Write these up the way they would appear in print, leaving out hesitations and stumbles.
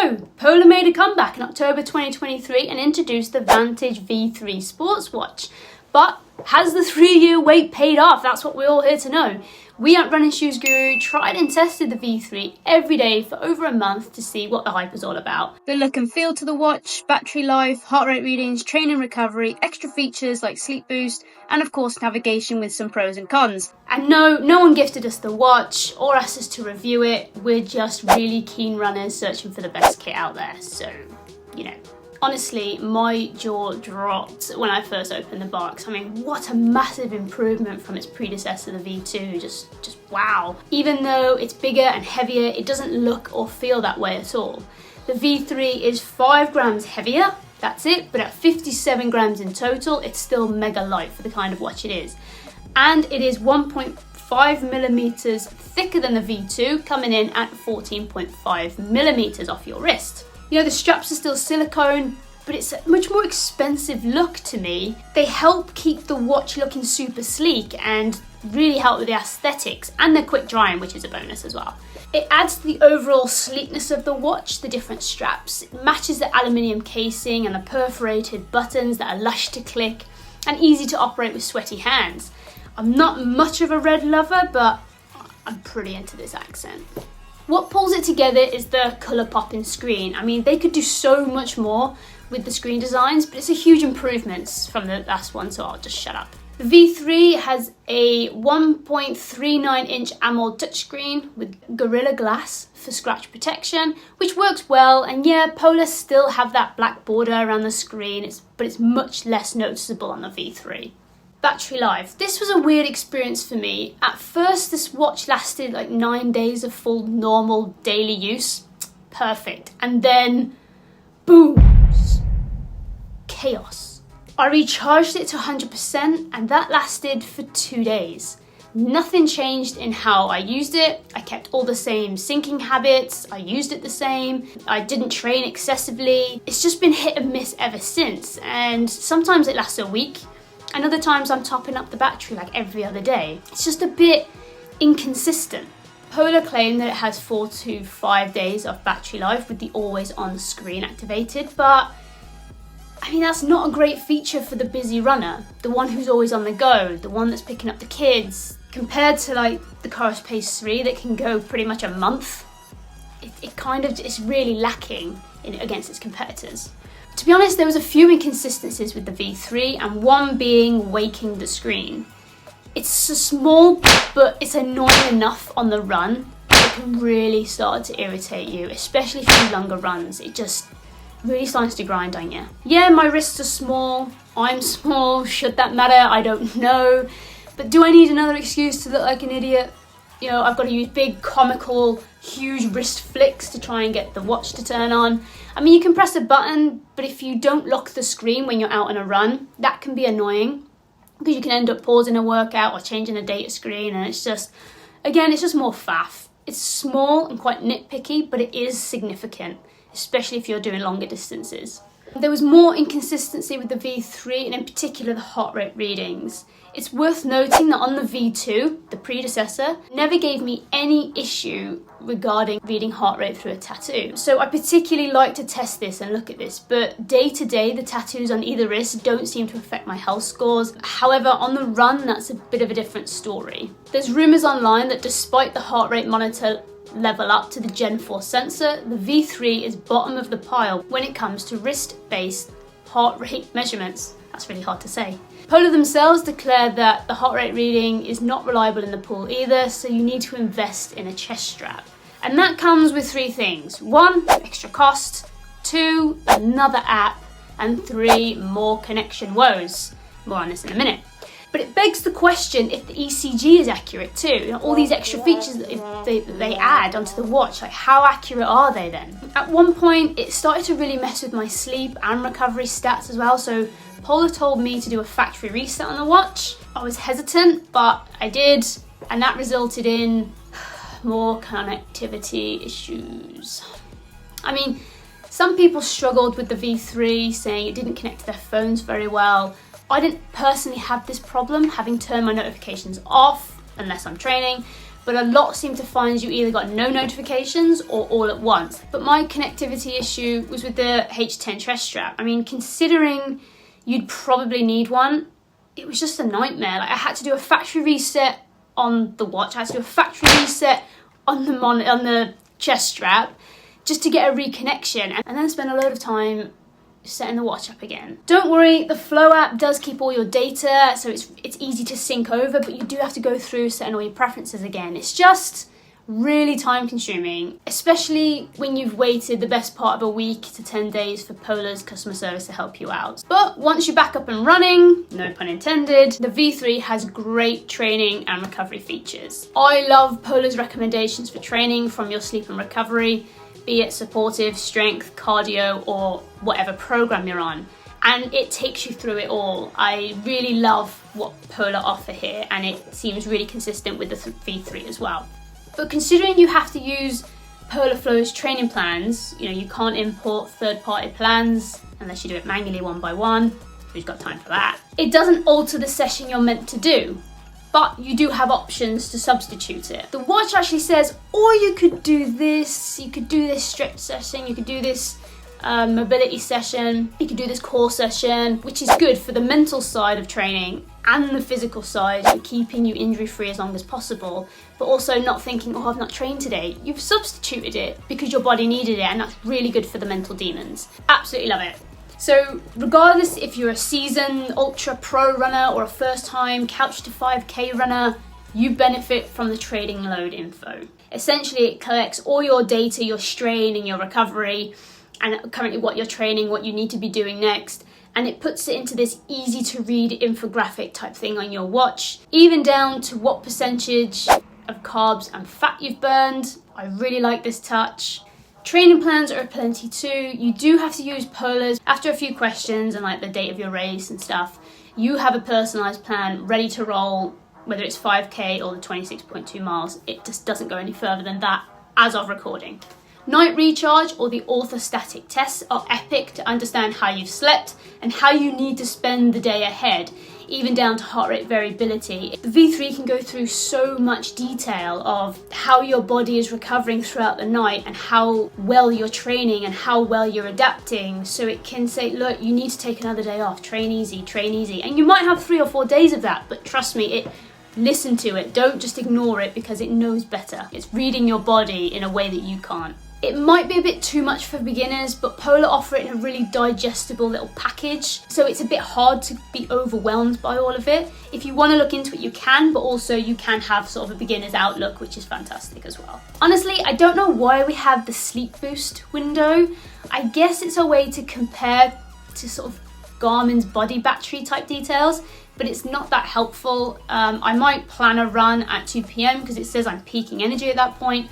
So, Polar made a comeback in October 2023 and introduced the Vantage V3 sports watch. But has the 3-year wait paid off? That's what we're all here to know. We at Running Shoes Guru tried and tested the V3 every day for over a month to see what the hype was all about. The look and feel to the watch, battery life, heart rate readings, training recovery, extra features like sleep boost, and of course navigation with some pros and cons. And no one gifted us the watch or asked us to review it. We're just really keen runners searching for the best kit out there. So, you know. Honestly, my jaw dropped when I first opened the box. I mean, what a massive improvement from its predecessor, the V2, just wow. Even though it's bigger and heavier, it doesn't look or feel that way at all. The V3 is 5 grams heavier, that's it, but at 57 grams in total, it's still mega light for the kind of watch it is. And it is 1.5 millimeters thicker than the V2, coming in at 14.5 millimeters off your wrist. You know, the straps are still silicone, but it's a much more expensive look to me. They help keep the watch looking super sleek and really help with the aesthetics, and they're quick drying, which is a bonus as well. It adds to the overall sleekness of the watch, the different straps. It matches the aluminium casing and the perforated buttons that are lush to click and easy to operate with sweaty hands. I'm not much of a red lover, but I'm pretty into this accent. What pulls it together is the colour popping screen. I mean, they could do so much more with the screen designs, but it's a huge improvement from the last one, so I'll just shut up. The V3 has a 1.39 inch AMOLED touchscreen with Gorilla Glass for scratch protection, which works well. And yeah, Polar still have that black border around the screen, but it's much less noticeable on the V3. Battery life. This was a weird experience for me. At first, this watch lasted like 9 days of full normal daily use. Perfect. And then, boom, chaos. I recharged it to 100% and that lasted for 2 days. Nothing changed in how I used it. I kept all the same syncing habits. I used it the same. I didn't train excessively. It's just been hit and miss ever since. And sometimes it lasts a week. And other times I'm topping up the battery like every other day. It's just a bit inconsistent. Polar claimed that it has 4 to 5 days of battery life with the always on screen activated, but I mean, that's not a great feature for the busy runner, the one who's always on the go, the one that's picking up the kids, compared to like the Coros Pace 3 that can go pretty much a month. It's really lacking against its competitors. To be honest, there was a few inconsistencies with the V3, and one being waking the screen. It's so small, but it's annoying enough on the run that it can really start to irritate you, especially for longer runs. It just really starts to grind on you. Yeah, my wrists are small, I'm small, should that matter? I don't know. But do I need another excuse to look like an idiot? You know, I've got to use big, comical, huge wrist flicks to try and get the watch to turn on. I mean, you can press a button, but if you don't lock the screen when you're out on a run, that can be annoying because you can end up pausing a workout or changing a data screen, and it's just, again, it's just more faff. It's small and quite nitpicky, but it is significant, especially if you're doing longer distances. There was more inconsistency with the V3, and in particular the heart rate readings. It's worth noting that on the V2, the predecessor, never gave me any issue regarding reading heart rate through a tattoo. So I particularly like to test this and look at this, but day to day, the tattoos on either wrist don't seem to affect my health scores. However, on the run, that's a bit of a different story. There's rumours online that despite the heart rate monitor level up to the Gen 4 sensor, the V3 is bottom of the pile when it comes to wrist-based heart rate measurements. That's really hard to say. Polar themselves declare that the heart rate reading is not reliable in the pool either, so you need to invest in a chest strap. And that comes with 3 things. 1, extra cost. 2, another app. And 3, more connection woes. More on this in a minute. But it begs the question if the ECG is accurate too. You know, all these extra features that they add onto the watch, like how accurate are they then? At one point, it started to really mess with my sleep and recovery stats as well. So Polar told me to do a factory reset on the watch. I was hesitant, but I did. And that resulted in more connectivity issues. I mean, some people struggled with the V3, saying it didn't connect to their phones very well. I didn't personally have this problem, having turned my notifications off unless I'm training. but a lot seem to find you either got no notifications or all at once. But my connectivity issue was with the H10 chest strap. I mean, considering you'd probably need one, it was just a nightmare. Like, I had to do a factory reset on the watch, I had to do a factory reset on the chest strap just to get a reconnection, and then spend a load of time setting the watch up again. Don't worry, the Flow app does keep all your data, so it's easy to sync over, but you do have to go through setting all your preferences again. It's just really time consuming, especially when you've waited the best part of a week to 10 days for Polar's customer service to help you out. But once you're back up and running, no pun intended, the V3 has great training and recovery features. I love Polar's recommendations for training from your sleep and recovery, be it supportive, strength, cardio, or whatever program you're on. And it takes you through it all. I really love what Polar offer here, and it seems really consistent with the V3 as well. But considering you have to use Polar Flow's training plans, you can't import third-party plans unless you do it manually one by one. Who's got time for that? It doesn't alter the session you're meant to do, but you do have options to substitute it. The watch actually says, or you could do this stretch session, you could do this mobility session, you could do this core session, which is good for the mental side of training and the physical side, and keeping you injury free as long as possible, but also not thinking, oh, I've not trained today. You've substituted it because your body needed it, and that's really good for the mental demons. Absolutely love it. So regardless if you're a seasoned ultra pro runner or a first time couch to 5K runner, you benefit from the training load info. Essentially, it collects all your data, your strain and your recovery, and currently what you're training, what you need to be doing next, and it puts it into this easy to read infographic type thing on your watch, even down to what percentage of carbs and fat you've burned. I really like this touch. Training plans are plenty too. You do have to use Polar's. After a few questions and like the date of your race and stuff, you have a personalized plan ready to roll, whether it's 5K or the 26.2 miles. It just doesn't go any further than that as of recording. Night recharge or the orthostatic tests are epic to understand how you've slept and how you need to spend the day ahead, even down to heart rate variability. The V3 can go through so much detail of how your body is recovering throughout the night and how well you're training and how well you're adapting. So it can say, look, you need to take another day off, train easy, train easy. And you might have 3 or 4 days of that, but trust me, listen to it. Don't just ignore it because it knows better. It's reading your body in a way that you can't. It might be a bit too much for beginners, but Polar offer it in a really digestible little package, so it's a bit hard to be overwhelmed by all of it. If you want to look into it, you can, but also you can have sort of a beginner's outlook, which is fantastic as well. Honestly, I don't know why we have the sleep boost window. I guess it's a way to compare to sort of Garmin's body battery type details, but it's not that helpful. I might plan a run at 2 p.m. because it says I'm peaking energy at that point,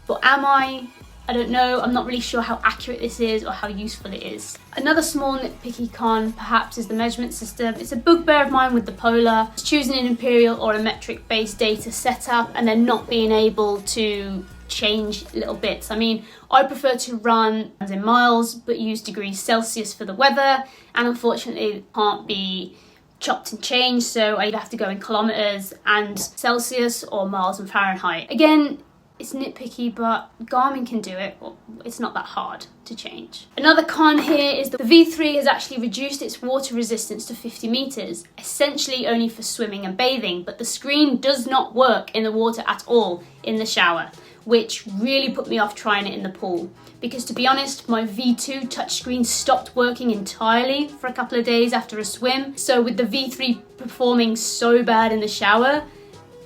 but am I? I don't know. I'm not really sure how accurate this is or how useful it is. Another small nitpicky con perhaps is the measurement system. It's a bugbear of mine with the Polar. It's choosing an imperial or a metric based data setup and then not being able to change little bits. I mean, I prefer to run in miles but use degrees Celsius for the weather, and unfortunately it can't be chopped and changed, so I'd have to go in kilometers and Celsius or miles and Fahrenheit. Again, it's nitpicky, but Garmin can do it. It's not that hard to change. Another con here is that the V3 has actually reduced its water resistance to 50 meters, essentially only for swimming and bathing, but the screen does not work in the water at all in the shower, which really put me off trying it in the pool. Because to be honest, my V2 touchscreen stopped working entirely for a couple of days after a swim. So with the V3 performing so bad in the shower,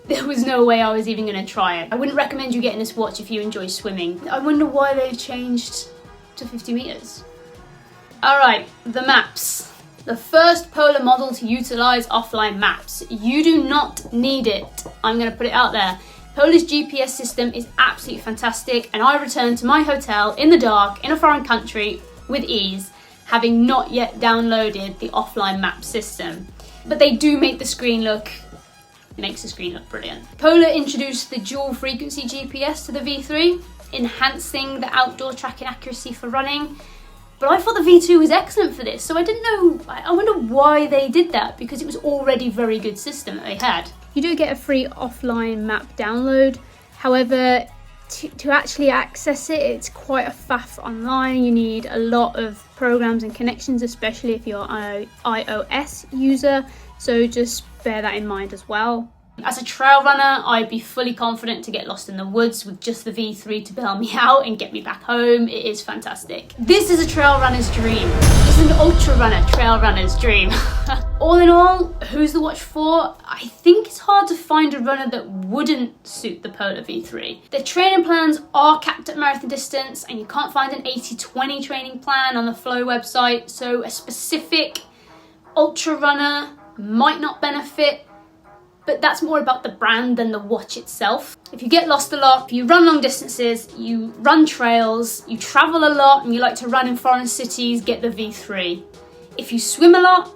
there was no way I was even going to try it. I wouldn't recommend you getting this watch if you enjoy swimming. I wonder why they've changed to 50 meters. Alright, the maps. The first Polar model to utilize offline maps. You do not need it. I'm going to put it out there. Polar's GPS system is absolutely fantastic, and I returned to my hotel in the dark in a foreign country with ease, having not yet downloaded the offline map system. But they do make the screen look brilliant. Polar introduced the dual frequency GPS to the V3, enhancing the outdoor tracking accuracy for running. But I thought the V2 was excellent for this, so I didn't know, I wonder why they did that, because it was already a very good system that they had. You do get a free offline map download, However, to actually access it, it's quite a faff online. You need a lot of programs and connections, especially if you're an iOS user, so just bear that in mind as well. As a trail runner, I'd be fully confident to get lost in the woods with just the V3 to bail me out and get me back home. It is fantastic. This is a trail runner's dream. This is an ultra runner trail runner's dream. All in all, who's the watch for? I think it's hard to find a runner that wouldn't suit the Polar V3. The training plans are capped at marathon distance, and you can't find an 80-20 training plan on the Flow website, so a specific ultra runner might not benefit, but that's more about the brand than the watch itself. If you get lost a lot, if you run long distances, you run trails, you travel a lot and you like to run in foreign cities, get the V3. If you swim a lot,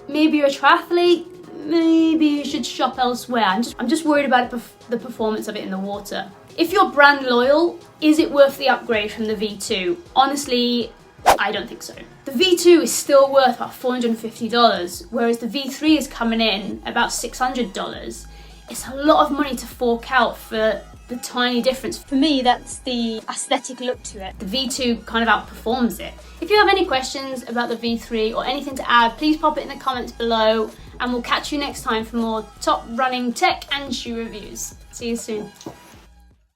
maybe you're a triathlete, maybe you should shop elsewhere. I'm just worried about the performance of it in the water. If you're brand loyal, is it worth the upgrade from the V2? Honestly, I don't think so. The V2 is still worth about $450, whereas the V3 is coming in about $600. It's a lot of money to fork out for the tiny difference. For me, that's the aesthetic look to it. The V2 kind of outperforms it. If you have any questions about the V3 or anything to add, please pop it in the comments below, and we'll catch you next time for more top running tech and shoe reviews. See you soon.